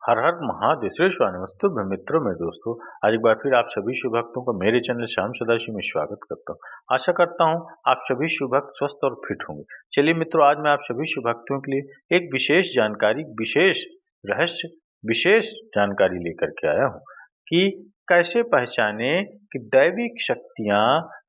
हर हर महादेव श्री नमस्ते मित्रों में दोस्तों। आज एक बार फिर आप सभी शिव भक्तों का मेरे चैनल श्याम सदाशिव में स्वागत करता हूं। आशा करता हूं आप सभी शिव भक्त स्वस्थ और फिट होंगे। चलिए मित्रों, आज मैं आप सभी शिव भक्तों के लिए एक विशेष जानकारी, विशेष रहस्य, विशेष जानकारी लेकर के आया हूँ कि कैसे पहचाने कि दैविक शक्तियाँ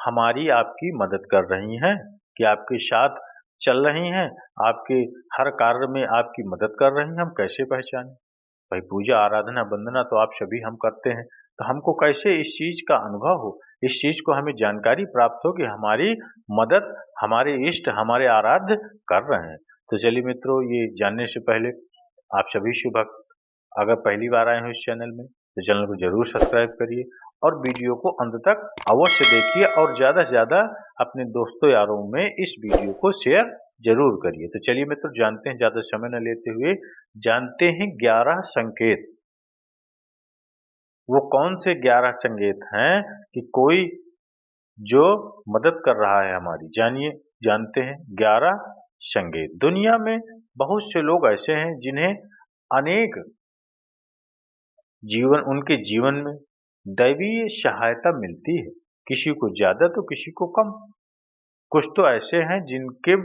हमारी आपकी मदद कर रही हैं, कि आपके साथ चल रही हैं, आपके हर कार्य में आपकी मदद कर रही हैं। हम कैसे पहचाने? भाई, पूजा आराधना वंदना तो आप सभी हम करते हैं, तो हमको कैसे इस चीज का अनुभव हो, इस चीज को हमें जानकारी प्राप्त हो कि हमारी मदद हमारे इष्ट, हमारे आराध्य कर रहे हैं। तो चलिए मित्रों, ये जानने से पहले आप सभी शिव भक्त अगर पहली बार आए हो इस चैनल में तो चैनल को जरूर सब्सक्राइब करिए और वीडियो को अंत तक अवश्य देखिए और ज्यादा से ज्यादा अपने दोस्तों यारों में इस वीडियो को शेयर जरूर करिए। तो चलिए मित्रों, जानते हैं, ज्यादा समय न लेते हुए जानते हैं 11 संकेत। वो कौन से 11 संकेत हैं कि कोई जो मदद कर रहा है हमारी? जानिए, जानते हैं 11 संकेत। दुनिया में बहुत से लोग ऐसे हैं जिन्हें अनेक उनके जीवन में दैवीय सहायता मिलती है, किसी को ज्यादा तो किसी को कम। कुछ तो ऐसे हैं जिनके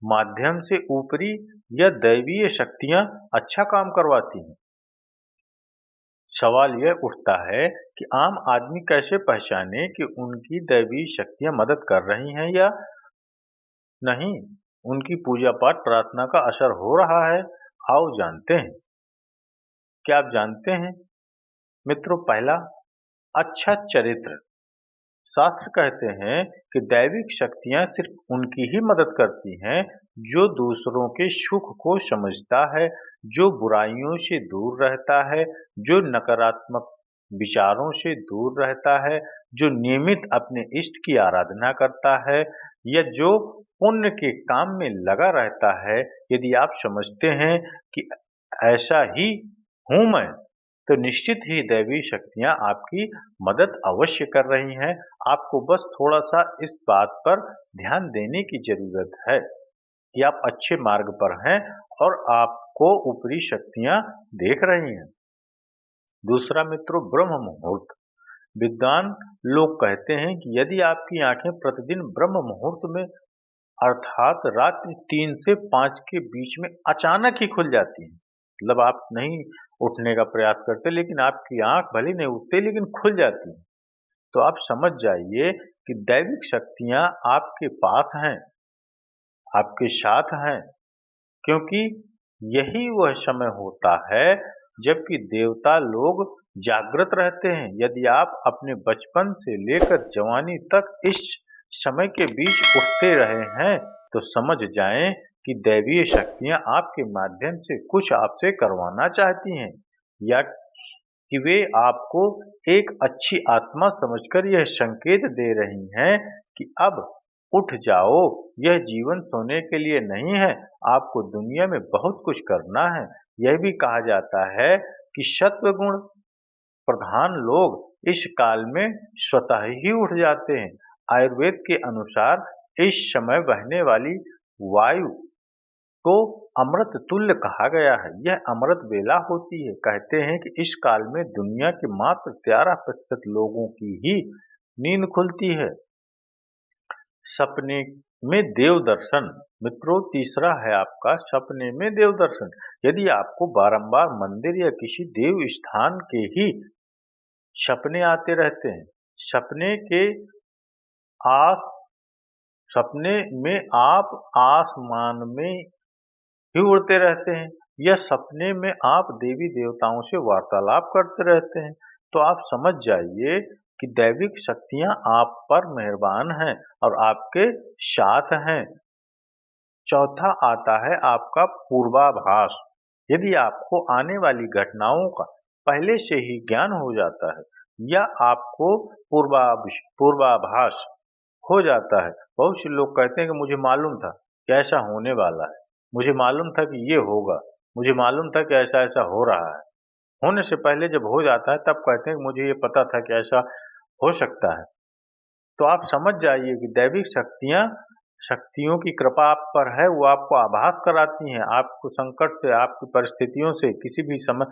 माध्यम से ऊपरी या दैवीय शक्तियां अच्छा काम करवाती हैं। सवाल यह उठता है कि आम आदमी कैसे पहचाने कि उनकी दैवीय शक्तियां मदद कर रही हैं या नहीं, उनकी पूजा पाठ प्रार्थना का असर हो रहा है। आओ जानते हैं। क्या आप जानते हैं मित्रों? पहला, अच्छा चरित्र। शास्त्र कहते हैं कि दैविक शक्तियां सिर्फ उनकी ही मदद करती हैं जो दूसरों के सुख को समझता है, जो बुराइयों से दूर रहता है, जो नकारात्मक विचारों से दूर रहता है, जो नियमित अपने इष्ट की आराधना करता है या जो पुण्य के काम में लगा रहता है। यदि आप समझते हैं कि ऐसा ही हूं मैं, तो निश्चित ही दैवी शक्तियां आपकी मदद अवश्य कर रही हैं। आपको बस थोड़ा सा इस बात पर ध्यान देने की जरूरत है कि आप अच्छे मार्ग पर हैं और आपको ऊपरी शक्तियां देख रही हैं। दूसरा मित्रों, ब्रह्म मुहूर्त। विद्वान लोग कहते हैं कि यदि आपकी आंखें प्रतिदिन ब्रह्म मुहूर्त में अर्थात रात्रि 3 से 5 के बीच में अचानक ही खुल जाती हैं, मतलब आप नहीं उठने का प्रयास करते लेकिन आपकी आंख भले नहीं उठते लेकिन खुल जाती है, तो आप समझ जाइए कि दैविक शक्तियां आपके पास हैं, आपके साथ हैं। क्योंकि यही वह समय होता है जबकि देवता लोग जागृत रहते हैं। यदि आप अपने बचपन से लेकर जवानी तक इस समय के बीच उठते रहे हैं तो समझ जाएं कि दैवीय शक्तियां आपके माध्यम से कुछ आपसे करवाना चाहती हैं, या कि वे आपको एक अच्छी आत्मा समझकर यह संकेत दे रही हैं कि अब उठ जाओ, यह जीवन सोने के लिए नहीं है, आपको दुनिया में बहुत कुछ करना है। यह भी कहा जाता है कि सत्वगुण प्रधान लोग इस काल में स्वतः ही उठ जाते हैं। आयुर्वेद के अनुसार इस समय बहने वाली वायु को अमृत तुल्य कहा गया है। यह अमृत बेला होती है। कहते हैं कि इस काल में दुनिया के मात्र 13% लोगों की ही नींद खुलती है। सपने में देव दर्शन। मित्रों, तीसरा है आपका सपने में देव दर्शन। यदि आपको बारंबार मंदिर या किसी देव स्थान के ही सपने आते रहते हैं, सपने में आप आसमान में ही उड़ते रहते हैं या सपने में आप देवी देवताओं से वार्तालाप करते रहते हैं, तो आप समझ जाइए कि दैविक शक्तियां आप पर मेहरबान हैं और आपके साथ हैं। चौथा आता है आपका पूर्वाभास। यदि आपको आने वाली घटनाओं का पहले से ही ज्ञान हो जाता है या आपको पूर्वाभास हो जाता है। बहुत से लोग कहते हैं कि मुझे मालूम था कि ऐसा होने वाला है, मुझे मालूम था कि ये होगा, मुझे मालूम था कि ऐसा ऐसा हो रहा है। होने से पहले जब हो जाता है तब कहते हैं कि मुझे ये पता था कि ऐसा हो सकता है। तो आप समझ जाइए कि दैविक शक्तियां शक्तियों की कृपा आप पर है वो आपको आभास कराती हैं, आपको संकट से, आपकी परिस्थितियों से, किसी भी समय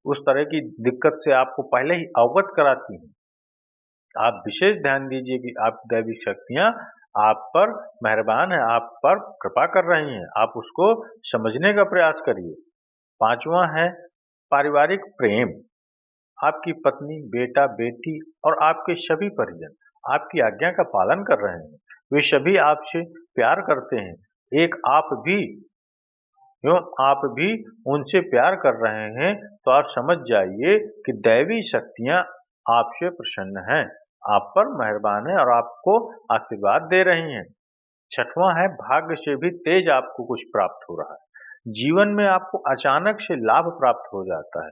उस तरह की दिक्कत से आपको पहले ही अवगत कराती हैं। आप विशेष ध्यान दीजिए कि आपकी दैविक शक्तियाँ आप पर मेहरबान हैं, आप पर कृपा कर रही हैं, आप उसको समझने का प्रयास करिए। 5वां है पारिवारिक प्रेम। आपकी पत्नी, बेटा, बेटी और आपके सभी परिजन आपकी आज्ञा का पालन कर रहे हैं। वे सभी आपसे प्यार करते हैं। एक आप भी उनसे प्यार कर रहे हैं, तो आप समझ जाइए कि दैवी शक्तियाँ आपसे प्रसन्न हैं, आप पर मेहरबान हैं और आपको आशीर्वाद दे रही हैं। 6वां है भाग्य से भी तेज आपको कुछ प्राप्त हो रहा है। जीवन में आपको अचानक से लाभ प्राप्त हो जाता है।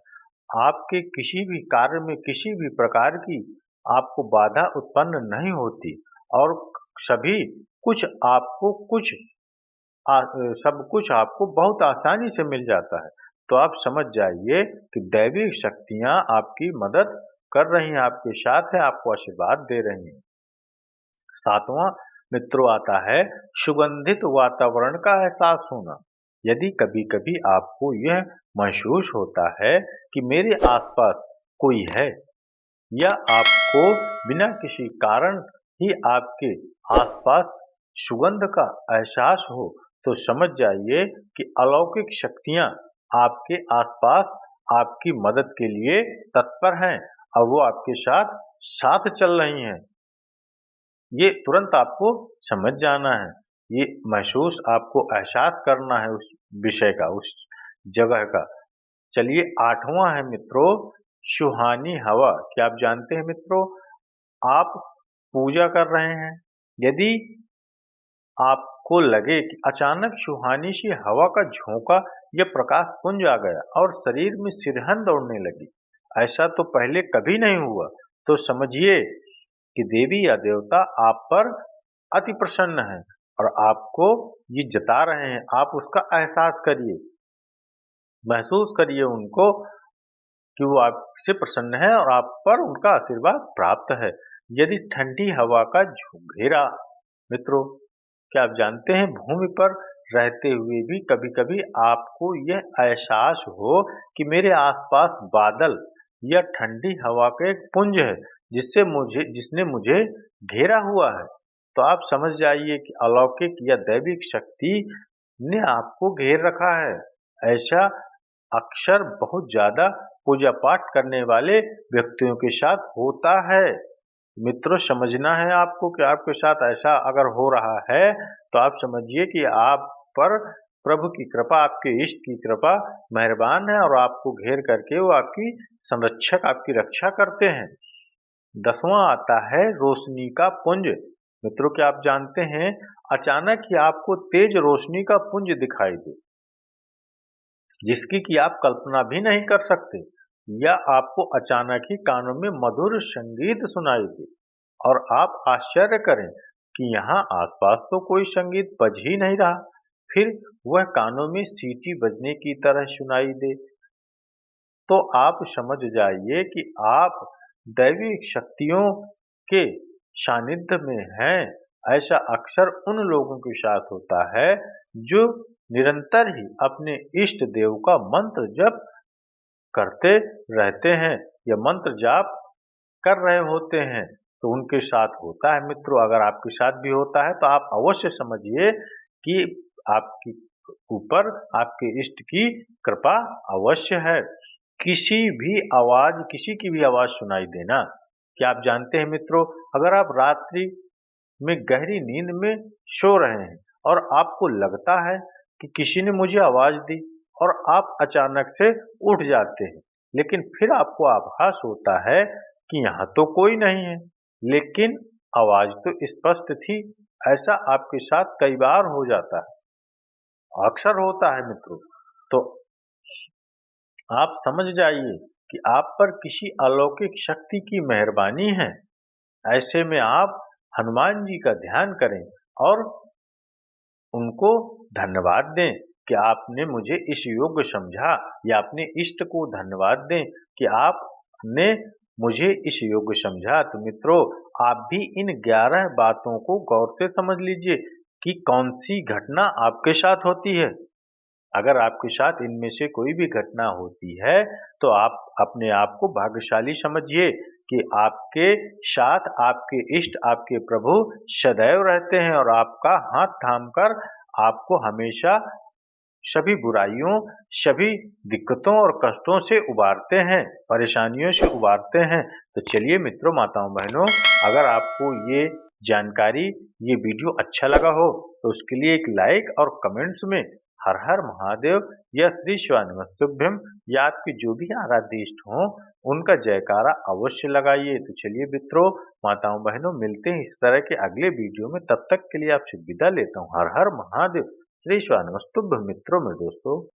आपके किसी भी कार्य में किसी भी प्रकार की आपको बाधा उत्पन्न नहीं होती और सभी कुछ आपको कुछ सब कुछ आपको बहुत आसानी से मिल जाता है। तो आप समझ जाइए कि दैविक शक्तियाँ आपकी मदद कर रही हैं, आपके साथ हैं, आपको आशीर्वाद दे रही हैं। 7वां मित्रों आता है सुगंधित वातावरण का एहसास होना। यदि कभी-कभी आपको यह महसूस होता है कि मेरे आसपास कोई है या आपको बिना किसी कारण ही आपके आसपास सुगंध का एहसास हो, तो समझ जाइए कि अलौकिक शक्तियाँ आपके आसपास आपकी मदद के लिए तत्पर हैं और वो आपके साथ साथ चल रही हैं। ये तुरंत आपको समझ जाना है, ये महसूस आपको एहसास करना है उस विषय का, उस जगह का। चलिए 8वां है मित्रों सुहानी हवा। क्या आप जानते हैं मित्रों, आप पूजा कर रहे हैं, यदि आपको लगे कि अचानक सुहानी सी हवा का झोंका या प्रकाश पुंज आ गया और शरीर में सिरहन दौड़ने लगी, ऐसा तो पहले कभी नहीं हुआ, तो समझिए कि देवी या देवता आप पर अति प्रसन्न हैं और आपको ये जता रहे हैं। आप उसका एहसास करिए, महसूस करिए उनको कि वो आपसे प्रसन्न है और आप पर उनका आशीर्वाद प्राप्त है। यदि ठंडी हवा का घेरा, मित्रों क्या आप जानते हैं भूमि पर रहते हुए भी कभी-कभी आपको यह एहसास हो कि मेरे आसपास बादल या ठंडी हवा का एक पुंज है जिसने मुझे घेरा हुआ है, तो आप समझ जाइए कि अलौकिक या दैविक शक्ति ने आपको घेर रखा है। ऐसा अक्सर बहुत ज्यादा पूजा पाठ करने वाले व्यक्तियों के साथ होता है। मित्रों समझना है आपको कि आपके साथ ऐसा अगर हो रहा है, तो आप समझिए कि आप पर प्रभु की कृपा, आपके इष्ट की कृपा मेहरबान है और आपको घेर करके वो आपकी संरक्षक, आपकी रक्षा करते हैं। 10वां आता है रोशनी का पुंज। मित्रों क्या आप जानते हैं अचानक ही आपको तेज रोशनी का पुंज दिखाई दे, जिसकी कि आप कल्पना भी नहीं कर सकते, या आपको अचानक ही कानों में मधुर संगीत सुनाई दे और आप आश्चर्य करें कि यहाँ आसपास तो कोई संगीत बज ही नहीं रहा, फिर वह कानों में सीटी बजने की तरह सुनाई दे, तो आप समझ जाइए कि आप दैविक शक्तियों के सानिध्य में हैं। ऐसा अक्सर उन लोगों के साथ होता है जो निरंतर ही अपने इष्ट देव का मंत्र जप करते रहते हैं या मंत्र जाप कर रहे होते हैं, तो उनके साथ होता है। मित्रों अगर आपके साथ भी होता है तो आप अवश्य समझिए कि आपकी ऊपर आपके इष्ट की कृपा अवश्य है। किसी की भी आवाज सुनाई देना, क्या आप जानते हैं मित्रों अगर आप रात्रि में गहरी नींद में सो रहे हैं और आपको लगता है कि किसी ने मुझे आवाज दी और आप अचानक से उठ जाते हैं, लेकिन फिर आपको आभास होता है कि यहाँ तो कोई नहीं है, लेकिन आवाज तो स्पष्ट थी। ऐसा आपके साथ कई बार हो जाता है, अक्सर होता है मित्रों। तो आप समझ जाइए कि आप पर किसी अलौकिक शक्ति की मेहरबानी है। ऐसे में आप हनुमान जी का ध्यान करें और उनको धन्यवाद दें कि आपने मुझे इस योग्य समझा, या अपने इष्ट को धन्यवाद दें कि आपने मुझे इस योग्य समझा। तो मित्रों आप भी इन 11 बातों को गौर से समझ लीजिए कि कौन सी घटना आपके साथ होती है। अगर आपके साथ इनमें से कोई भी घटना होती है, तो आप अपने आप को भाग्यशाली समझिए कि आपके साथ आपके इष्ट, आपके प्रभु सदैव रहते हैं और आपका हाथ थामकर आपको हमेशा सभी बुराइयों, सभी दिक्कतों और कष्टों से उबारते हैं, परेशानियों से उबारते हैं। तो चलिए मित्रों, माताओं, बहनों, अगर आपको ये जानकारी, ये वीडियो अच्छा लगा हो, तो उसके लिए एक लाइक और कमेंट्स में हर हर महादेव या श्री शिवानमस्तुभ्यम या आपके जो भी आराध्य इष्ट हों, उनका जयकारा अवश्य लगाइए। तो चलिए मित्रों, माताओं, बहनों, मिलते हैं इस तरह के अगले वीडियो में। तब तक के लिए आपसे विदा लेता हूँ। हर हर महादेव, श्री शिवानमस्तुभ्यम मित्रों में दोस्तों।